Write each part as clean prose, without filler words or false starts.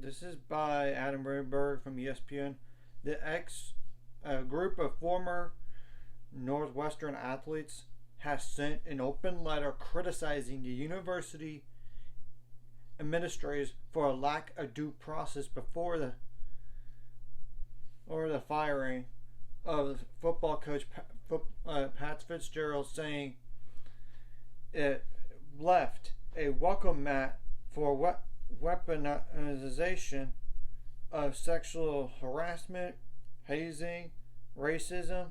This is by Adam Rayberg from ESPN. The ex group of former Northwestern athletes has sent an open letter criticizing the university administrators for a lack of due process before the firing of football coach Pat Fitzgerald, saying it left a welcome mat for weaponization of sexual harassment, hazing, racism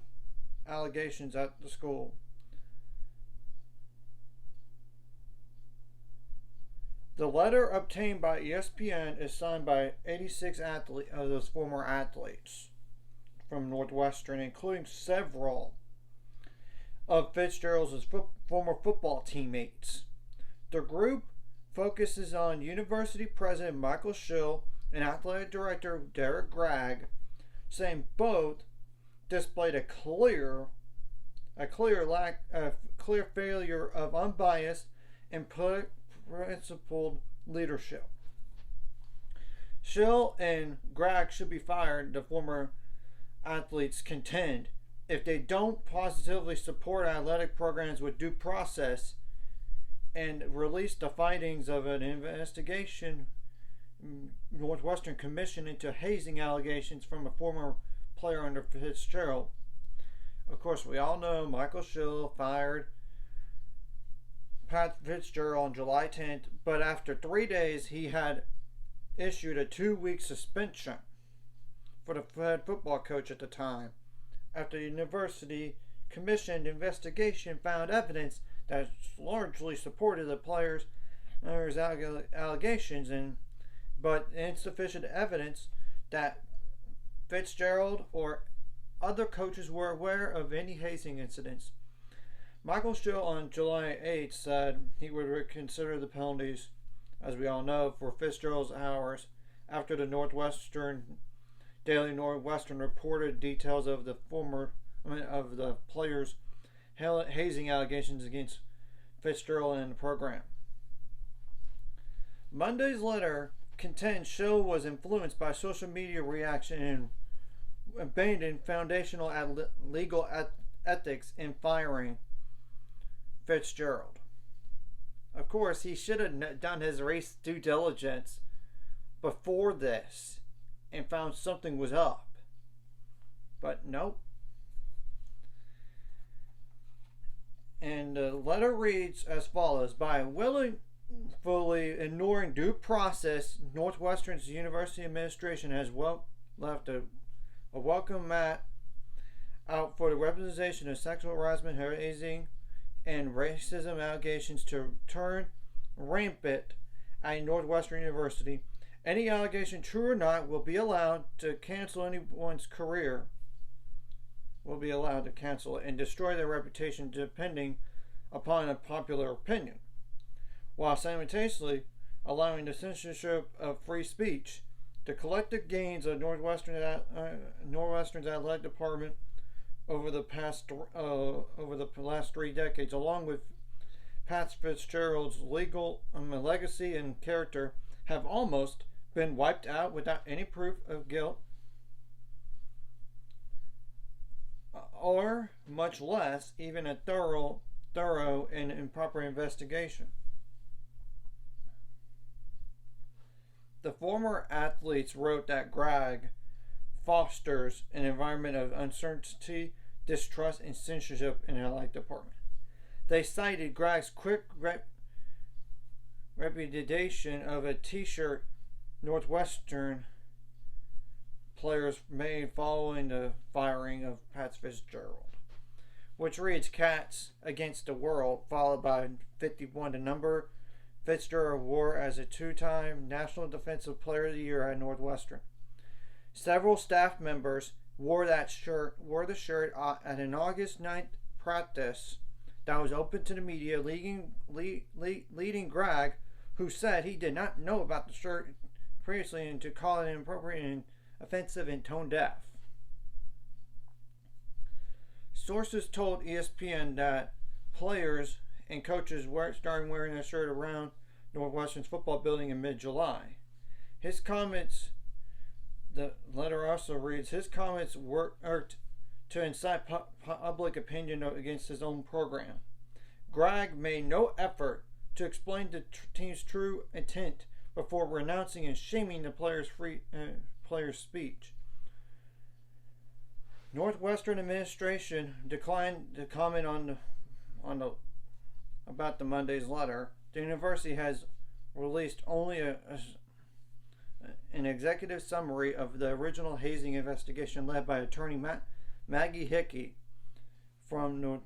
allegations at the school. The letter obtained by ESPN is signed by 86 of those former athletes from Northwestern, including several of Fitzgerald's former football teammates. The group focuses on University President Michael Schill and Athletic Director Derek Gragg, saying both displayed a clear failure of unbiased and principled leadership. Schill and Gragg should be fired, the former athletes contend, if they don't positively support athletic programs with due process and release the findings of an investigation Northwestern Commission into hazing allegations from a former player under Fitzgerald. Of course, we all know Michael Schill fired Pat Fitzgerald on July 10th, but after 3 days he had issued a 2-week suspension for the head football coach at the time, after the university commissioned investigation found evidence that largely supported the players' allegations, but insufficient evidence that Fitzgerald or other coaches were aware of any hazing incidents. Michael Schill on July 8th said he would reconsider the penalties, as we all know, for Fitzgerald's hours after the Daily Northwestern reported details of the players' hazing allegations against Fitzgerald and the program. Monday's letter contends Schill was influenced by social media reaction and abandoned foundational legal ethics in firing Fitzgerald. Of course, he should have done his race due diligence before this and found something was up. But nope. And the letter reads as follows: by willfully ignoring due process, Northwestern's university administration has left a welcome mat out for the representation of sexual harassment, hazing, and racism allegations to turn rampant at Northwestern University. Any allegation, true or not, will be allowed to cancel anyone's career. Will be allowed to cancel it and destroy their reputation depending upon a popular opinion, while simultaneously allowing the censorship of free speech. The collective gains of Northwestern's athletic department over the last 3 decades, along with Pat Fitzgerald's legacy and character, have almost been wiped out without any proof of guilt, or much less even a thorough and improper investigation. The former athletes wrote that Gragg fosters an environment of uncertainty, distrust, and censorship in the athletic department. They cited Gragg's quick repudiation of a T-shirt Northwestern players made following the firing of Pat Fitzgerald, which reads "Cats Against the World," followed by 51, the number Fitzgerald wore as a 2-time National Defensive Player of the Year at Northwestern. Several staff members wore the shirt at an August 9th practice that was open to the media, leading Gragg, who said he did not know about the shirt previously, and to call it inappropriate and offensive and tone deaf. Sources told ESPN that players and coaches started wearing their shirt around Northwestern's football building in mid-July. His comments, the letter also reads, his comments were to incite public opinion against his own program. Gregg made no effort to explain the team's true intent before renouncing and shaming the player's speech. Northwestern administration declined to comment about the Monday's letter. The university has released only an executive summary of the original hazing investigation led by attorney Maggie Hickey from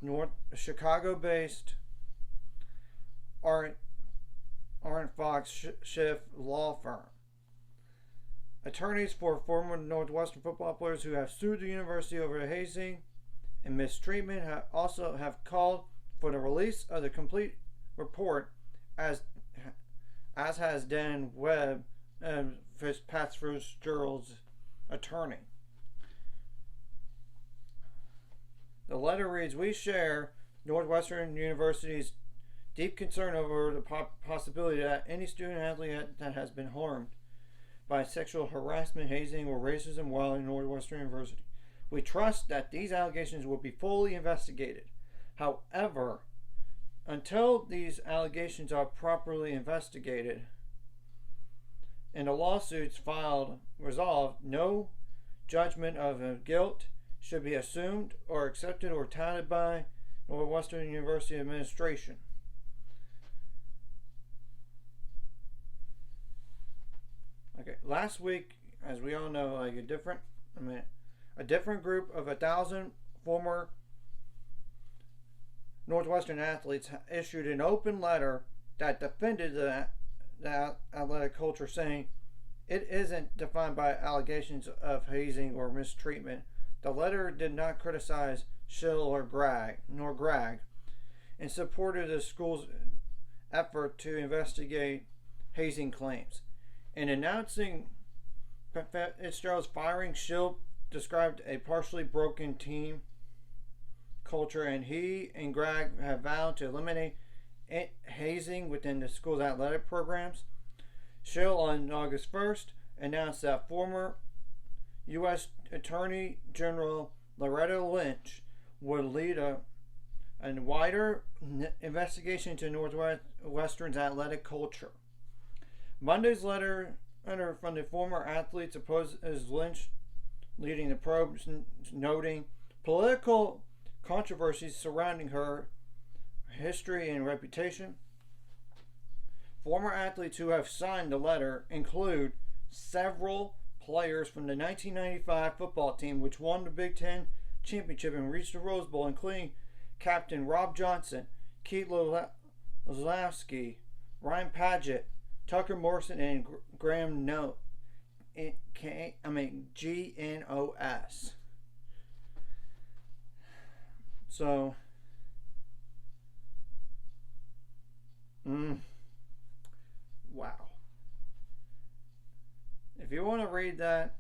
Chicago-based Arendt Fox Schiff law firm. Attorneys for former Northwestern football players who have sued the university over hazing and mistreatment also have called for the release of the complete report, as has Dan Webb, Fitzgerald's attorney. The letter reads, we share Northwestern University's deep concern over the possibility that any student athlete that has been harmed by sexual harassment, hazing, or racism while in Northwestern University. We trust that these allegations will be fully investigated. However, until these allegations are properly investigated and the lawsuits resolved, no judgment of guilt should be assumed or accepted or touted by Northwestern University administration. Okay, last week, as we all know, a different group of 1,000 former Northwestern athletes issued an open letter that defended the athletic culture, saying it isn't defined by allegations of hazing or mistreatment. The letter did not criticize Schill or Gregg, and supported the school's effort to investigate hazing claims. In announcing Fitzgerald's firing, Schill described a partially broken team culture, and he and Gregg have vowed to eliminate hazing within the school's athletic programs. Schill on August 1st announced that former U.S. Attorney General Loretta Lynch would lead a wider investigation into Northwestern's athletic culture. Monday's letter from the former athletes opposes Lynch leading the probe, noting political controversies surrounding her history and reputation. Former athletes who have signed the letter include several players from the 1995 football team, which won the Big Ten championship and reached the Rose Bowl, including Captain Rob Johnson, Keith Lasowski, Ryan Paget, Tucker Morrison, and Graham GNOS. So, wow. If you want to read that,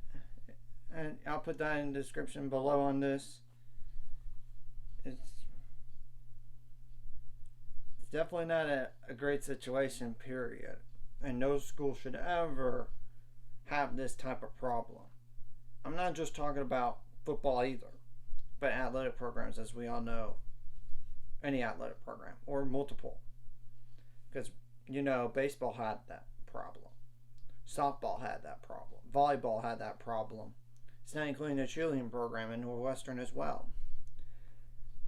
and I'll put that in the description below on this, it's definitely not a great situation, period. And no school should ever have this type of problem. I'm not just talking about football either, but athletic programs, as we all know. Any athletic program, or multiple. Because, baseball had that problem. Softball had that problem. Volleyball had that problem. It's not including the cheerleading program in Northwestern as well.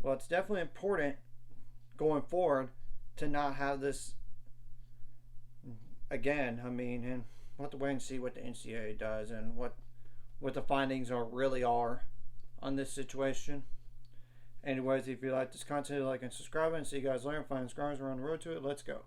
Well, it's definitely important going forward to not have this again. And we'll have to wait and see what the NCAA does and what the findings really are on this situation. Anyways, if you like this content, like and subscribe, and see you guys later. Find subscribers, we're on the road to it. Let's go.